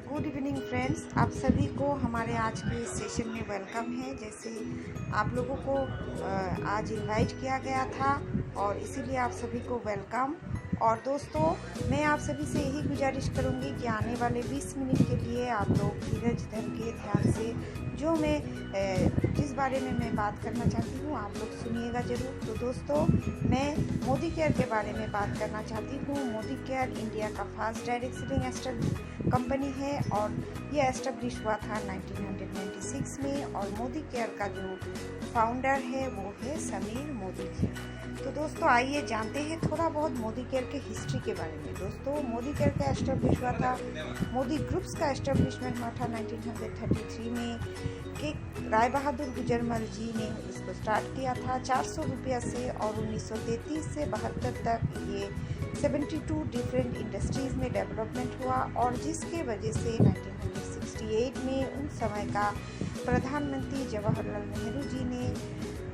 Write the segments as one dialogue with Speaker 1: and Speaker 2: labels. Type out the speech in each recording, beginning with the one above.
Speaker 1: Good evening friends, आप सभी को हमारे आज के इस सेशन में वेलकम है। जैसे आप लोगों को आज इनवाइट किया गया था और इसीलिए आप सभी को वेलकम। और दोस्तों, मैं आप सभी से यही गुजारिश करूंगी कि आने वाले 20 मिनट के लिए आप लोग धीरज धर के ध्यान से जो मैं जिस बारे में मैं बात करना चाहती हूँ आप लोग सुनिएगा ज़रूर। तो दोस्तों, मैं मोदी केयर के बारे में बात करना चाहती हूँ। मोदी केयर इंडिया का फास्ट डायरेक्ट सेलिंग कंपनी है और ये एस्टेब्लिश हुआ था 1996 में। और मोदी केयर का जो फाउंडर है वो है समीर मोदी जी। तो दोस्तों, आइए जानते हैं थोड़ा बहुत मोदी केयर के हिस्ट्री के बारे में। दोस्तों, मोदी केयर का एस्टेब्लिश हुआ था, मोदी ग्रुप्स का एस्टेब्लिशमेंट हुआ था 1933 में कि राय बहादुर गुजरमल जी ने इसको स्टार्ट किया था 400 रुपया से। और 1933 से 72 तक ये 72 डिफरेंट इंडस्ट्रीज़ में डेवलपमेंट हुआ। और जिसके वजह से 1968 में उन समय का प्रधानमंत्री जवाहरलाल नेहरू जी ने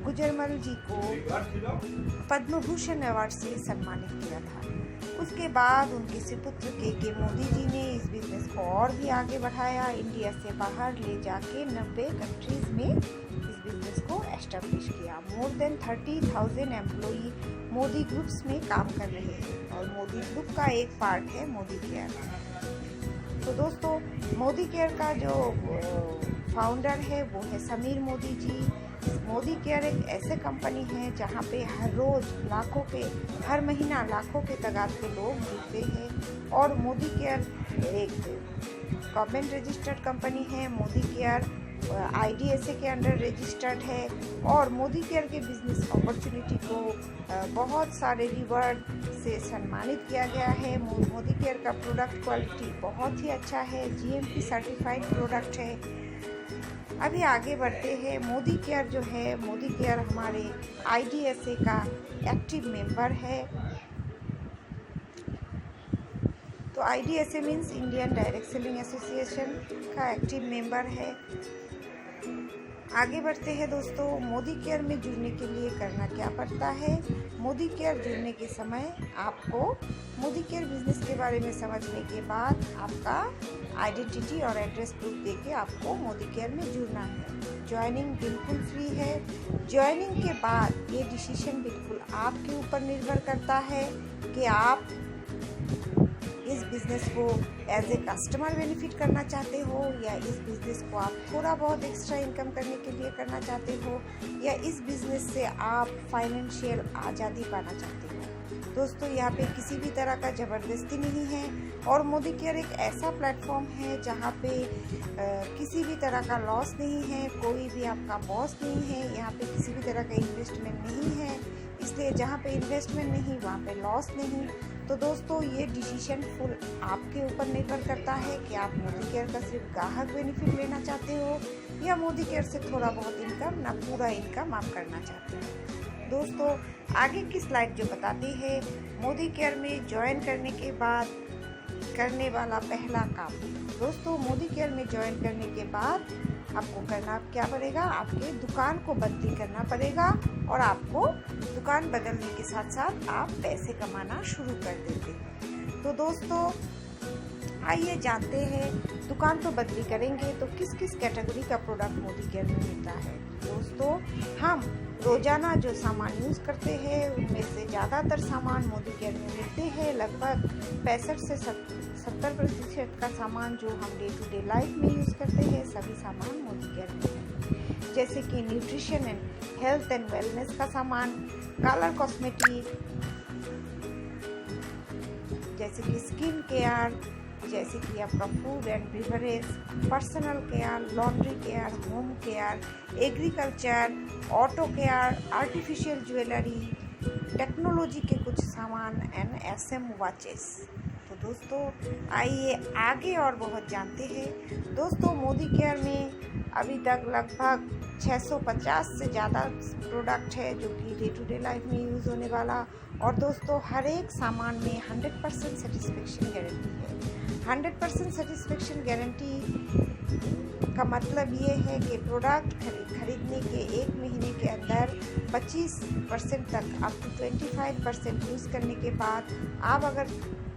Speaker 1: गुजरमल जी को पद्म भूषण अवार्ड से सम्मानित किया था। उसके बाद उनके सुपुत्र के मोदी जी ने इस बिजनेस को और भी आगे बढ़ाया, इंडिया से बाहर ले जाके 90 कंट्रीज में इस बिजनेस को एस्टेब्लिश किया। More than 30,000 employee Modi groups में काम कर रहे हैं और मोदी ग्रुप का एक पार्ट है मोदी केयर। तो दोस्तों, मोदी केयर का जो फाउंडर है वो है समीर मोदी जी। मोदी केयर एक ऐसे कंपनी है जहाँ पे हर रोज़ हर महीना लाखों के तादाद के लोग जुड़ते हैं। और मोदी केयर एक गवर्नमेंट रजिस्टर्ड कंपनी है। मोदी केयर IDSA के अंडर रजिस्टर्ड है। और मोदी केयर के बिजनेस अपॉर्चुनिटी को बहुत सारे रिवार्ड से सम्मानित किया गया है। मोदी केयर का प्रोडक्ट क्वालिटी बहुत ही अच्छा है, GMP सर्टिफाइड प्रोडक्ट है। अभी आगे बढ़ते हैं। मोदी केयर जो है, मोदी केयर हमारे IDSA का एक्टिव मेंबर है। तो IDSA means Indian direct selling association का एक्टिव मेंबर है। आगे बढ़ते हैं दोस्तों, मोदी केयर में जुड़ने के लिए करना क्या पड़ता है। मोदी केयर जुड़ने के समय आपको मोदी केयर बिजनेस के बारे में समझने के बाद आपका आइडेंटिटी और एड्रेस प्रूफ देके आपको मोदी केयर में जुड़ना है। ज्वाइनिंग बिल्कुल फ्री है। ज्वाइनिंग के बाद ये डिसीजन बिल्कुल आपके ऊपर निर्भर करता है कि आप इस बिज़नेस को एज ए कस्टमर बेनिफिट करना चाहते हो या इस बिज़नेस को आप थोड़ा बहुत एक्स्ट्रा इनकम करने के लिए करना चाहते हो या इस बिज़नेस से आप फाइनेंशियल आज़ादी पाना चाहते हो। दोस्तों, यहाँ पे किसी भी तरह का ज़बरदस्ती नहीं है। और मोदी केयर एक ऐसा प्लेटफॉर्म है जहाँ पे किसी भी तरह का लॉस नहीं है, कोई भी आपका बॉस नहीं है, यहाँ पे किसी भी तरह का इन्वेस्टमेंट नहीं है। इसलिए जहाँ पे इन्वेस्टमेंट नहीं वहाँ पे लॉस नहीं। तो दोस्तों, ये डिसीजन फुल आपके ऊपर निर्भर करता है कि आप मोदी केयर का सिर्फ ग्राहक बेनिफिट लेना चाहते हो या मोदी केयर से थोड़ा बहुत इनकम ना पूरा इनकम आप करना चाहते हो। दोस्तों, आगे की स्लाइड जो बताती है मोदी केयर में ज्वाइन करने के बाद करने वाला पहला काम। दोस्तों, मोदी केयर में ज्वाइन करने के बाद आपको करना क्या पड़ेगा, आपके दुकान को बदली करना पड़ेगा। और आपको दुकान बदलने के साथ साथ आप पैसे कमाना शुरू कर देते हैं। तो दोस्तों, आइए जानते हैं दुकान तो बदली करेंगे तो किस किस कैटेगरी का प्रोडक्ट मोदी केयर में मिलता है। दोस्तों, हम रोज़ाना जो सामान यूज़ करते हैं उनमें से ज़्यादातर सामान मोदी केयर में मिलते हैं। लगभग 65 से 70% का सामान जो हम डे टू डे लाइफ में यूज़ करते हैं सभी सामान मोदी केयर में है। जैसे कि nutrition and health and wellness का सामान, कलर कॉस्मेटिक, जैसे कि स्किन केयर, जैसे कि आपका food and beverage, personal care, laundry care, home care, agriculture, auto care, artificial jewellery, technology के कुछ सामान एंड SM वॉचेस। तो दोस्तों, आइए आगे और बहुत जानते हैं। दोस्तों, मोदी केयर में अभी तक लगभग 650 से ज़्यादा प्रोडक्ट है जो कि डे टू डे लाइफ में यूज़ होने वाला। और दोस्तों, हर एक सामान में 100% सेटिस्फेक्शन गारंटी है। 100% सेटिस्फेक्शन गारंटी का मतलब ये है कि प्रोडक्ट खरीदने के 1 महीने के अंदर 25% तक अप टू 25% यूज़ करने के बाद आप अगर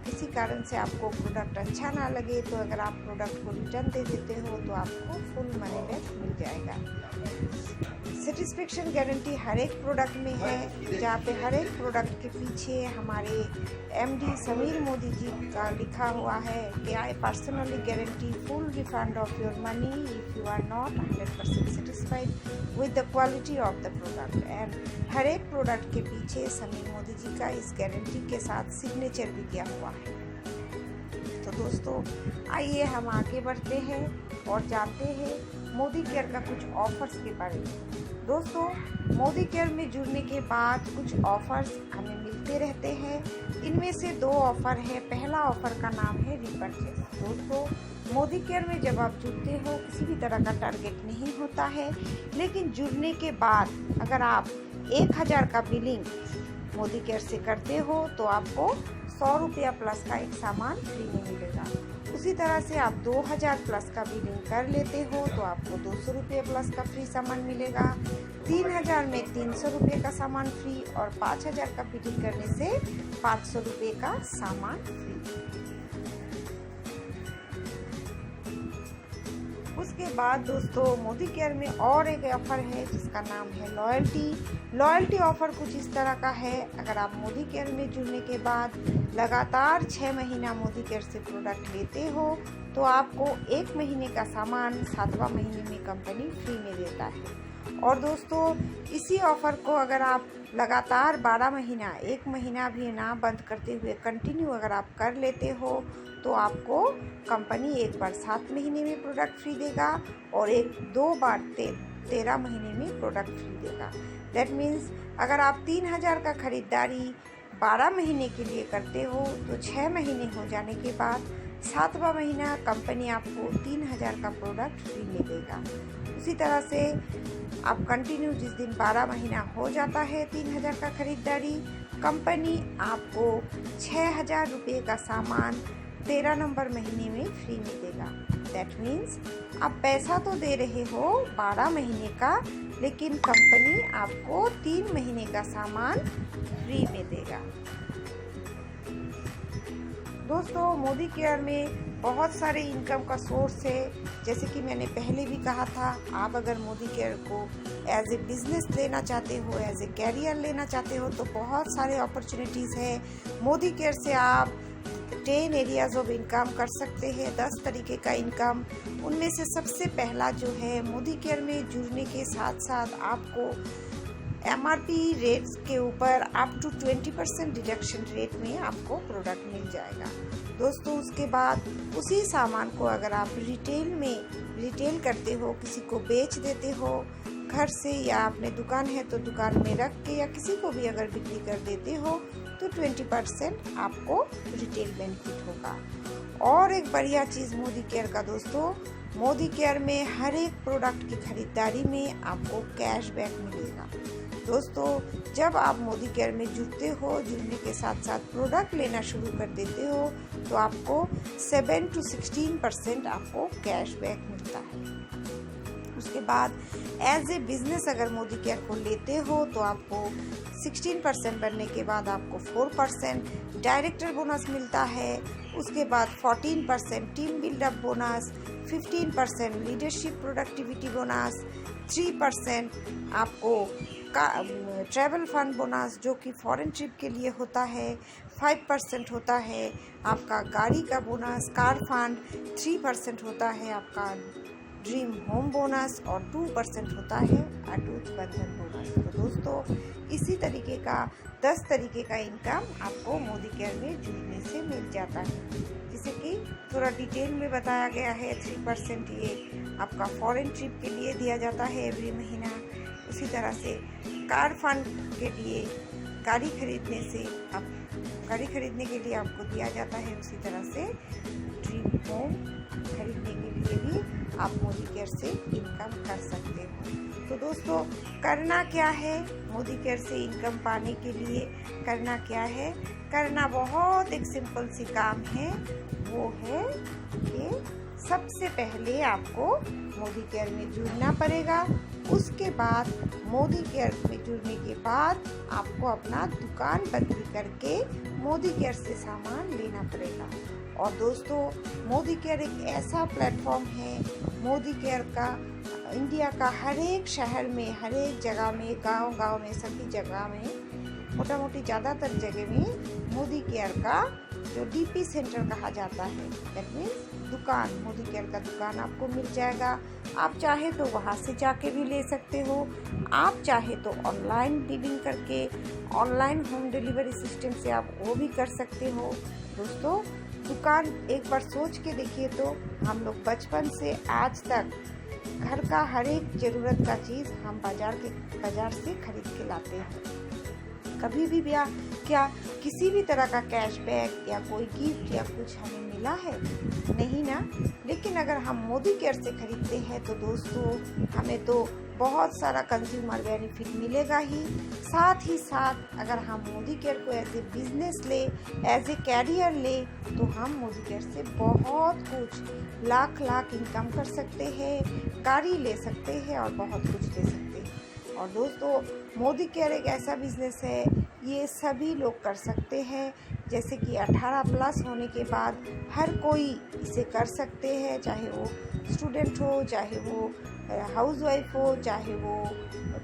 Speaker 1: किसी कारण से आपको प्रोडक्ट अच्छा ना लगे तो अगर आप प्रोडक्ट को रिटर्न दे देते हो तो आपको फुल मनी बैक मिल जाएगा। सेटिस्फेक्शन गारंटी हर एक प्रोडक्ट में है, जहाँ पे हर एक प्रोडक्ट के पीछे हमारे एमडी समीर मोदी जी का लिखा हुआ है कि I personally guarantee full refund of your money if you are not 100% satisfied with the quality of the product. And हर एक प्रोडक्ट के पीछे समीर मोदी जी का इस गारंटी के साथ सिग्नेचर भी किया हुआ है। तो दोस्तों आइए हम आगे बढ़ते हैं और जानते हैं मोदी केयर का कुछ ऑफर्स के बारे में। दोस्तों मोदी केयर में जुड़ने के बाद कुछ ऑफर्स हमें मिलते रहते हैं। इनमें से 2 ऑफर है। पहला ऑफर का नाम है रिपर्चेस। दोस्तों मोदी केयर में जब आप जुड़ते हो किसी भी तरह का टारगेट नहीं होता है, लेकिन जुड़ने के बाद अगर आप 1000 का बिलिंग मोदी केयर से करते हो तो आपको 100 रुपया प्लस का एक सामान फ्री में मिलेगा। उसी तरह से आप 2000 प्लस का बिलिंग कर लेते हो तो आपको 200 रुपये प्लस का फ्री सामान मिलेगा। 3000 में 300 रुपये का सामान फ्री और 5000 का बिलिंग करने से 500 रुपये का सामान फ्री। उसके बाद दोस्तों मोदी केयर में और एक ऑफर है जिसका नाम है लॉयल्टी ऑफर कुछ इस तरह का है। अगर आप मोदी केयर में जुड़ने के बाद लगातार 6 महीना मोदी केयर से प्रोडक्ट लेते हो तो आपको 1 महीने का सामान 7वां महीने में कंपनी फ्री में देता है। और दोस्तों इसी ऑफर को अगर आप लगातार 12 महीना 1 महीना भी ना बंद करते हुए कंटिन्यू अगर आप कर लेते हो तो आपको कंपनी एक बार 7 महीने में प्रोडक्ट फ्री देगा और 2 बार 13 महीने में प्रोडक्ट फ्री देगा। दैट मीन्स अगर आप 3000 का खरीदारी 12 महीने के लिए करते हो तो 6 महीने हो जाने के बाद 7वां महीना कंपनी आपको 3000 का प्रोडक्ट फ्री में देगा। उसी तरह से आप कंटिन्यू जिस दिन 12 महीना हो जाता है 3000 का खरीदारी, कंपनी आपको 6000 रुपये का सामान 13 नंबर महीने में फ्री में देगा। दैट मीन्स आप पैसा तो दे रहे हो 12 महीने का, लेकिन कंपनी आपको 3 महीने का सामान फ्री में देगा। दोस्तों मोदी केयर में बहुत सारे इनकम का सोर्स है। जैसे कि मैंने पहले भी कहा था, आप अगर मोदी केयर को एज ए बिजनेस लेना चाहते हो, एज ए कैरियर लेना चाहते हो तो बहुत सारे अपॉर्चुनिटीज़ है। मोदी केयर से आप 10 एरियाज ऑफ इनकम कर सकते हैं, 10 तरीके का इनकम। उनमें से सबसे पहला जो है मोदी केयर में जुड़ने के साथ साथ आपको MRP रेट्स के ऊपर अप टू 20% डिडक्शन रेट में आपको प्रोडक्ट मिल जाएगा। दोस्तों उसके बाद उसी सामान को अगर आप रिटेल करते हो, किसी को बेच देते हो घर से, या अपने दुकान है तो दुकान में रख के, या किसी को भी अगर बिक्री कर देते हो तो 20% आपको रिटेल बेनिफिट होगा। और एक बढ़िया चीज़ मोदी केयर का दोस्तों, मोदी केयर में हर एक प्रोडक्ट की खरीदारी में आपको कैशबैक मिलेगा। दोस्तों जब आप मोदी केयर में जुड़ते हो, जुड़ने के साथ साथ प्रोडक्ट लेना शुरू कर देते हो तो आपको 7 to 16% आपको कैशबैक मिलता है। उसके बाद एज ए बिजनेस अगर मोदी केयर को लेते हो तो आपको 16% बनने के बाद आपको 4% डायरेक्टर बोनस मिलता है। उसके बाद 14% team buildup bonus, 15% leadership productivity bonus, 3% आपको ट्रैवल फंड बोनस जो कि फॉरेन ट्रिप के लिए होता है, 5% होता है आपका गाड़ी का बोनस, कार फंड 3% होता है आपका ड्रीम होम बोनस और 2% होता है अटूट बंधन बोनस। तो दोस्तों इसी तरीके का 10 तरीके का इनकम आपको मोदी केयर में जुड़ने से मिल जाता है। जैसे कि थोड़ा डिटेल में बताया गया है, 3% ये आपका फॉरेन ट्रिप के लिए दिया जाता है एवरी महीना। उसी तरह से कार फंड के लिए गाड़ी खरीदने के लिए आपको दिया जाता है। उसी तरह से ड्रीम होम खरीदने के लिए भी आप मोदी केयर से इनकम कर सकते हो। तो दोस्तों करना क्या है मोदी केयर से इनकम पाने के लिए? करना क्या है? करना बहुत एक सिंपल सी काम है। वो है कि सबसे पहले आपको मोदी केयर में जुड़ना पड़ेगा। उसके बाद मोदी केयर में जुड़ने के बाद आपको अपना दुकान बंदी करके मोदी केयर से सामान लेना पड़ेगा। और दोस्तों, मोदी केयर एक ऐसा प्लेटफॉर्म है, मोदी केयर का इंडिया का हर एक शहर में, हर एक जगह में, गांव-गांव में, सभी जगह में, मोटा मोटी ज़्यादातर जगह में मोदी केयर का जो डीपी सेंटर कहा जाता है, दैट मीन्स दुकान, मोदी केयर का दुकान आपको मिल जाएगा। आप चाहे तो वहाँ से जाके भी ले सकते हो, आप चाहे तो ऑनलाइन डीलिंग करके, ऑनलाइन होम डिलीवरी सिस्टम से आप वो भी कर सकते हो। दोस्तों, दुकान एक बार सोच के देखिए तो हम लोग बचपन से आज तक घर का हर एक ज़रूरत का चीज़ हम बाजार से खरीद के लाते हैं। कभी भी क्या किसी भी तरह का कैशबैक या कोई गिफ्ट या कुछ हमें मिला है? नहीं ना। लेकिन अगर हम मोदी केयर से खरीदते हैं तो दोस्तों, हमें तो बहुत सारा कंज्यूमर बेनिफिट मिलेगा ही। साथ ही साथ अगर हम मोदी केयर को एज ए बिजनेस ले, एज ए कैरियर ले, तो हम मोदी केयर से बहुत कुछ लाख इनकम कर सकते हैं, गाड़ी ले सकते हैं और बहुत कुछ ले सकते हैं। और दोस्तों, मोदी केयर एक ऐसा बिजनेस है, ये सभी लोग कर सकते हैं। जैसे कि 18+ होने के बाद हर कोई इसे कर सकते हैं, चाहे वो स्टूडेंट हो, चाहे वो हाउसवाइफ हो, चाहे वो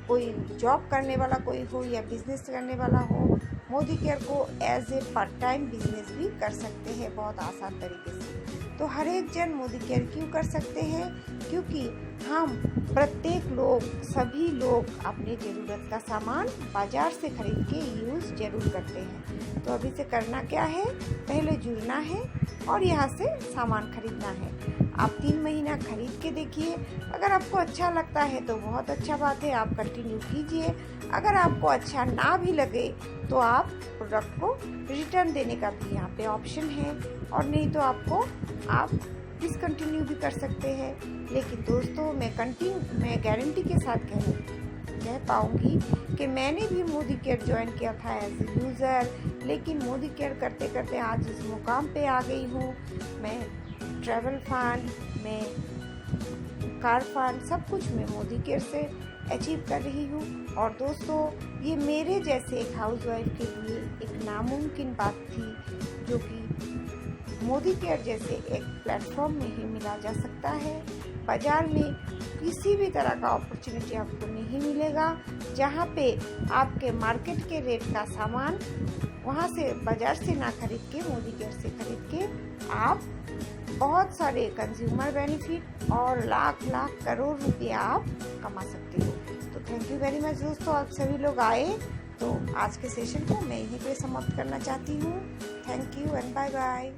Speaker 1: कोई जॉब करने वाला कोई हो या बिजनेस करने वाला हो। मोदी केयर को as a part time business भी कर सकते हैं बहुत आसान तरीके से। तो हर एक जन मोदी केयर क्यों कर सकते हैं? क्योंकि हम प्रत्येक लोग, सभी लोग अपने ज़रूरत का सामान बाज़ार से खरीद के यूज़ ज़रूर करते हैं। तो अभी से करना क्या है? पहले जुड़ना है और यहाँ से सामान खरीदना है। आप 3 महीना खरीद के देखिए, अगर आपको अच्छा लगता है तो बहुत अच्छा बात है, आप कंटिन्यू कीजिए। अगर आपको अच्छा ना भी लगे तो आप प्रोडक्ट को रिटर्न देने का भी यहाँ पे ऑप्शन है, और नहीं तो आप डिसकंटिन्यू भी कर सकते हैं। लेकिन दोस्तों, मैं गारंटी के साथ कह पाऊँगी कि मैंने भी मोदी केयर ज्वाइन किया था एज ए यूज़र, लेकिन मोदी केयर करते करते आज इस मुकाम पे आ गई हूँ। मैं ट्रैवल फंड, मैं कार फंड, सब कुछ मैं मोदी केयर से अचीव कर रही हूँ। और दोस्तों, ये मेरे जैसे एक हाउसवाइफ के लिए एक नामुमकिन बात थी, जो कि मोदी केयर जैसे एक प्लेटफॉर्म में ही मिला जा सकता है। बाज़ार में किसी भी तरह का अपॉर्चुनिटी आपको नहीं मिलेगा, जहाँ पे आपके मार्केट के रेट का सामान वहाँ से बाज़ार से ना खरीद के मोदी केयर से खरीद के आप बहुत सारे कंज्यूमर बेनिफिट और लाख करोड़ रुपये आप कमा सकते हो। तो थैंक यू वेरी मच दोस्तों, आप सभी लोग आए। तो आज के सेशन को मैं यहीं पे समाप्त करना चाहती हूँ। Thank you and bye bye.